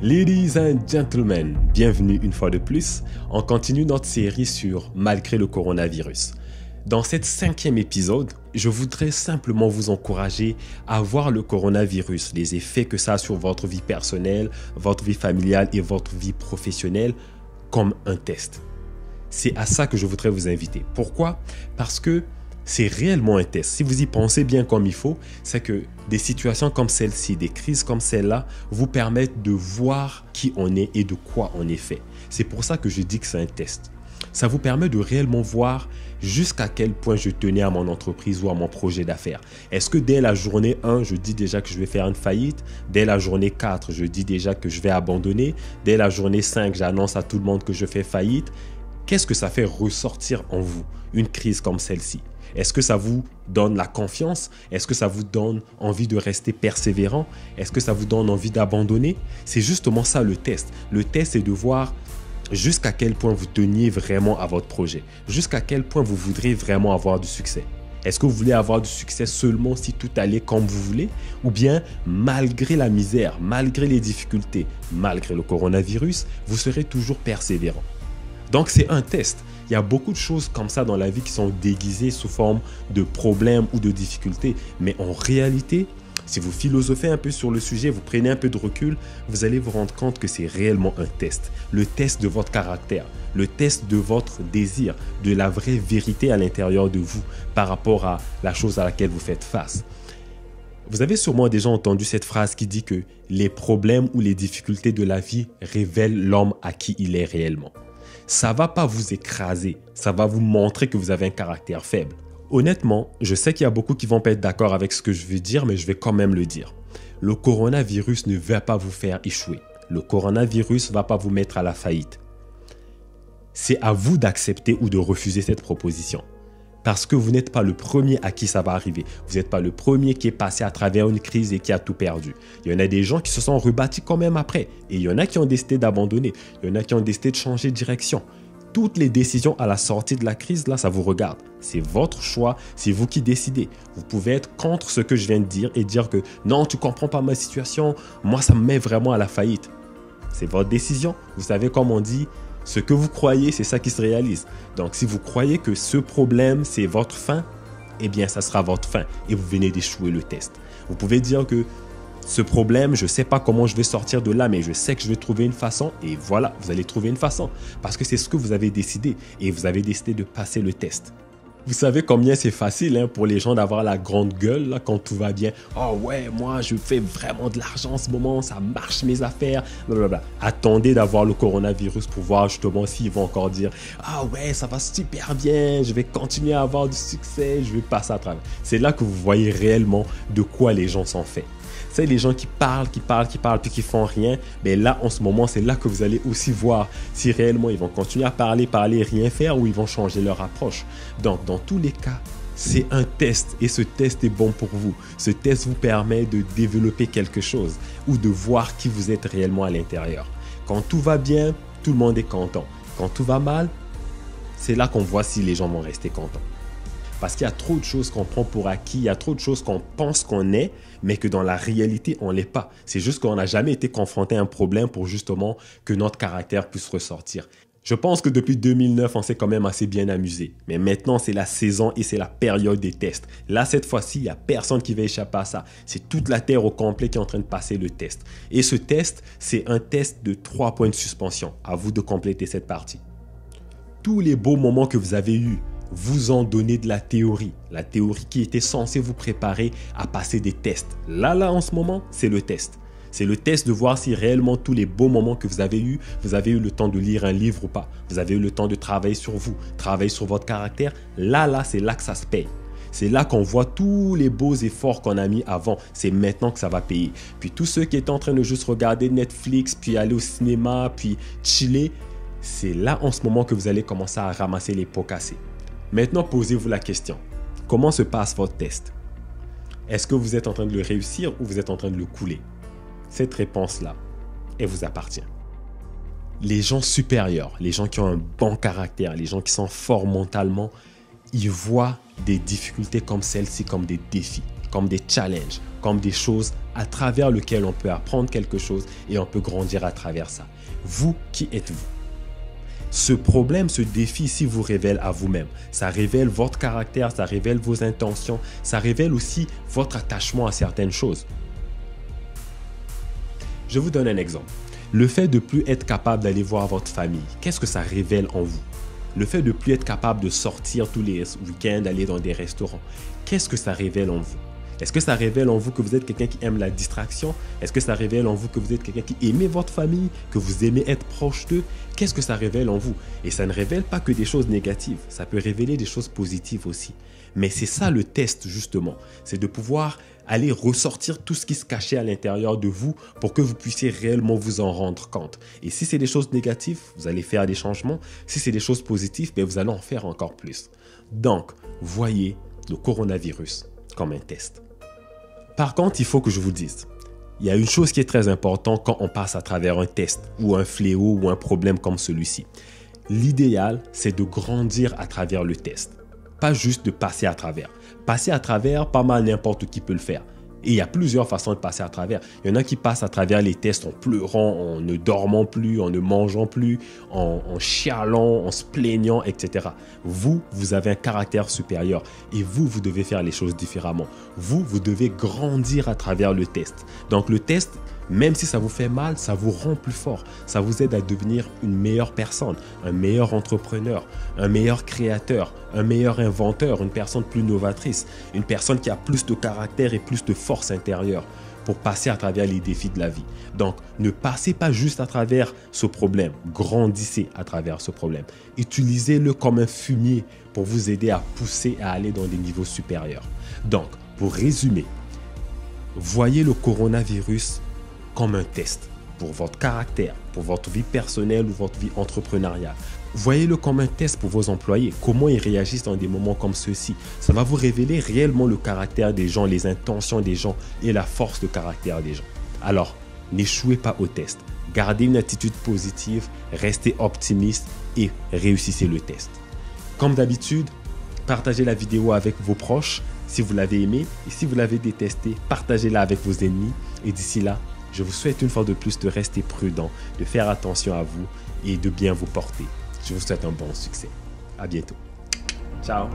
Ladies and gentlemen, bienvenue une fois de plus. On continue notre série sur Malgré le coronavirus. Dans cet 5e épisode, je voudrais simplement vous encourager à voir le coronavirus, les effets que ça a sur votre vie personnelle, votre vie familiale et votre vie professionnelle comme un test. C'est à ça que je voudrais vous inviter. Pourquoi? Parce que c'est réellement un test. Si vous y pensez bien comme il faut, c'est que des situations comme celle-ci, des crises comme celle-là, vous permettent de voir qui on est et de quoi on est fait. C'est pour ça que je dis que c'est un test. Ça vous permet de réellement voir jusqu'à quel point je tenais à mon entreprise ou à mon projet d'affaires. Est-ce que dès la journée 1, je dis déjà que je vais faire une faillite? Dès la journée 4, je dis déjà que je vais abandonner? Dès la journée 5, j'annonce à tout le monde que je fais faillite? Qu'est-ce que ça fait ressortir en vous une crise comme celle-ci? Est-ce que ça vous donne la confiance? Est-ce que ça vous donne envie de rester persévérant? Est-ce que ça vous donne envie d'abandonner? C'est justement ça le test. Le test, c'est de voir jusqu'à quel point vous teniez vraiment à votre projet. Jusqu'à quel point vous voudrez vraiment avoir du succès. Est-ce que vous voulez avoir du succès seulement si tout allait comme vous voulez? Ou bien, malgré la misère, malgré les difficultés, malgré le coronavirus, vous serez toujours persévérant? Donc, c'est un test. Il y a beaucoup de choses comme ça dans la vie qui sont déguisées sous forme de problèmes ou de difficultés. Mais en réalité, si vous philosophez un peu sur le sujet, vous prenez un peu de recul, vous allez vous rendre compte que c'est réellement un test. Le test de votre caractère, le test de votre désir, de la vraie vérité à l'intérieur de vous par rapport à la chose à laquelle vous faites face. Vous avez sûrement déjà entendu cette phrase qui dit que les problèmes ou les difficultés de la vie révèlent l'homme à qui il est réellement. Ça ne va pas vous écraser, ça va vous montrer que vous avez un caractère faible. Honnêtement, je sais qu'il y a beaucoup qui vont pas être d'accord avec ce que je vais dire, mais je vais quand même le dire. Le coronavirus ne va pas vous faire échouer. Le coronavirus ne va pas vous mettre à la faillite. C'est à vous d'accepter ou de refuser cette proposition. Parce que vous n'êtes pas le premier à qui ça va arriver. Vous n'êtes pas le premier qui est passé à travers une crise et qui a tout perdu. Il y en a des gens qui se sont rebâtis quand même après. Et il y en a qui ont décidé d'abandonner. Il y en a qui ont décidé de changer de direction. Toutes les décisions à la sortie de la crise, là, ça vous regarde. C'est votre choix, c'est vous qui décidez. Vous pouvez être contre ce que je viens de dire et dire que non, tu ne comprends pas ma situation, moi, ça me met vraiment à la faillite. C'est votre décision. Vous savez, comme on dit, ce que vous croyez, c'est ça qui se réalise. Donc, si vous croyez que ce problème, c'est votre fin, eh bien, ça sera votre fin et vous venez d'échouer le test. Vous pouvez dire que ce problème, je ne sais pas comment je vais sortir de là, mais je sais que je vais trouver une façon. Et voilà, vous allez trouver une façon. Parce que c'est ce que vous avez décidé. Et vous avez décidé de passer le test. Vous savez combien c'est facile pour les gens d'avoir la grande gueule là, quand tout va bien. « Oh ouais, moi, je fais vraiment de l'argent en ce moment, ça marche mes affaires. » Blablabla. Attendez d'avoir le coronavirus pour voir justement s'ils vont encore dire « Ah ouais, ça va super bien, je vais continuer à avoir du succès, je vais passer à travers. » C'est là que vous voyez réellement de quoi les gens sont faits. C'est les gens qui parlent, puis qui font rien. Mais là, en ce moment, c'est là que vous allez aussi voir si réellement ils vont continuer à parler, rien faire ou ils vont changer leur approche. Donc, dans tous les cas, c'est un test et ce test est bon pour vous. Ce test vous permet de développer quelque chose ou de voir qui vous êtes réellement à l'intérieur. Quand tout va bien, tout le monde est content. Quand tout va mal, c'est là qu'on voit si les gens vont rester contents. Parce qu'il y a trop de choses qu'on prend pour acquis, il y a trop de choses qu'on pense qu'on est, mais que dans la réalité, on ne l'est pas. C'est juste qu'on n'a jamais été confronté à un problème pour justement que notre caractère puisse ressortir. Je pense que depuis 2009, on s'est quand même assez bien amusé. Mais maintenant, c'est la saison et c'est la période des tests. Là, cette fois-ci, il n'y a personne qui va échapper à ça. C'est toute la Terre au complet qui est en train de passer le test. Et ce test, c'est un test de 3 points de suspension. À vous de compléter cette partie. Tous les beaux moments que vous avez eus, vous ont donné de la théorie qui était censée vous préparer à passer des tests. Là, en ce moment, c'est le test. C'est le test de voir si réellement tous les beaux moments que vous avez eu le temps de lire un livre ou pas. Vous avez eu le temps de travailler sur vous, travailler sur votre caractère. Là, c'est là que ça se paye. C'est là qu'on voit tous les beaux efforts qu'on a mis avant. C'est maintenant que ça va payer. Puis tous ceux qui étaient en train de juste regarder Netflix, puis aller au cinéma, puis chiller, c'est là en ce moment que vous allez commencer à ramasser les pots cassés. Maintenant, posez-vous la question. Comment se passe votre test? Est-ce que vous êtes en train de le réussir ou vous êtes en train de le couler? Cette réponse-là, elle vous appartient. Les gens supérieurs, les gens qui ont un bon caractère, les gens qui sont forts mentalement, ils voient des difficultés comme celle-ci comme des défis, comme des challenges, comme des choses à travers lesquelles on peut apprendre quelque chose et on peut grandir à travers ça. Vous, qui êtes-vous? Ce problème, ce défi ici vous révèle à vous-même. Ça révèle votre caractère, ça révèle vos intentions, ça révèle aussi votre attachement à certaines choses. Je vous donne un exemple. Le fait de ne plus être capable d'aller voir votre famille, qu'est-ce que ça révèle en vous? Le fait de ne plus être capable de sortir tous les week-ends, aller dans des restaurants, qu'est-ce que ça révèle en vous? Est-ce que ça révèle en vous que vous êtes quelqu'un qui aime la distraction? Est-ce que ça révèle en vous que vous êtes quelqu'un qui aimez votre famille, que vous aimez être proche d'eux? Qu'est-ce que ça révèle en vous? Et ça ne révèle pas que des choses négatives, ça peut révéler des choses positives aussi. Mais c'est ça le test justement, c'est de pouvoir aller ressortir tout ce qui se cachait à l'intérieur de vous pour que vous puissiez réellement vous en rendre compte. Et si c'est des choses négatives, vous allez faire des changements. Si c'est des choses positives, vous allez en faire encore plus. Donc, voyez le coronavirus comme un test. Par contre, il faut que je vous dise, il y a une chose qui est très importante quand on passe à travers un test ou un fléau ou un problème comme celui-ci. L'idéal, c'est de grandir à travers le test, pas juste de passer à travers. Passer à travers, pas mal n'importe qui peut le faire. Et il y a plusieurs façons de passer à travers. Il y en a qui passent à travers les tests en pleurant, en ne dormant plus, en ne mangeant plus, en chialant, en se plaignant, etc. Vous avez un caractère supérieur et vous devez faire les choses différemment. Vous devez grandir à travers le test. Donc le test, même si ça vous fait mal, ça vous rend plus fort. Ça vous aide à devenir une meilleure personne, un meilleur entrepreneur, un meilleur créateur, un meilleur inventeur, une personne plus novatrice, une personne qui a plus de caractère et plus de force intérieure pour passer à travers les défis de la vie. Donc, ne passez pas juste à travers ce problème, grandissez à travers ce problème. Utilisez-le comme un fumier pour vous aider à pousser à aller dans des niveaux supérieurs. Donc, pour résumer, voyez le coronavirus comme un test pour votre caractère, pour votre vie personnelle ou votre vie entrepreneuriale. Voyez-le comme un test pour vos employés, comment ils réagissent dans des moments comme ceux-ci. Ça va vous révéler réellement le caractère des gens, les intentions des gens et la force de caractère des gens. Alors, n'échouez pas au test. Gardez une attitude positive, restez optimiste et réussissez le test. Comme d'habitude, partagez la vidéo avec vos proches si vous l'avez aimé et si vous l'avez détesté, partagez-la avec vos ennemis et d'ici là, je vous souhaite une fois de plus de rester prudent, de faire attention à vous et de bien vous porter. Je vous souhaite un bon succès. À bientôt. Ciao.